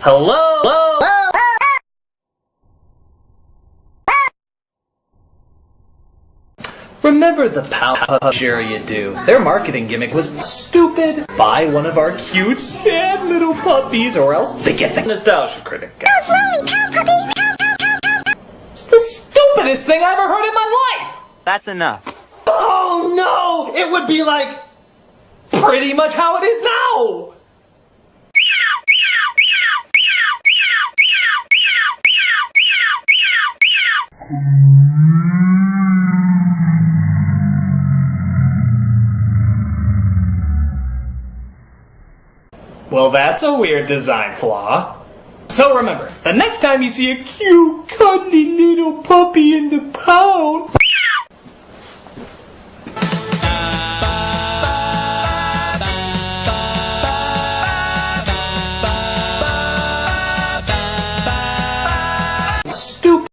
Hello? Hello? Remember the Pound? Sure you do. Their marketing gimmick was stupid. Buy one of our cute, sad little puppies, or else they get the nostalgia critic. Those lonely pound puppies. It's the stupidest thing I ever heard in my life! That's enough. Oh no! It would be like pretty much how it is now! Well, that's a weird design flaw. So remember, the next time you see a cute, cuddly little puppy in the pound...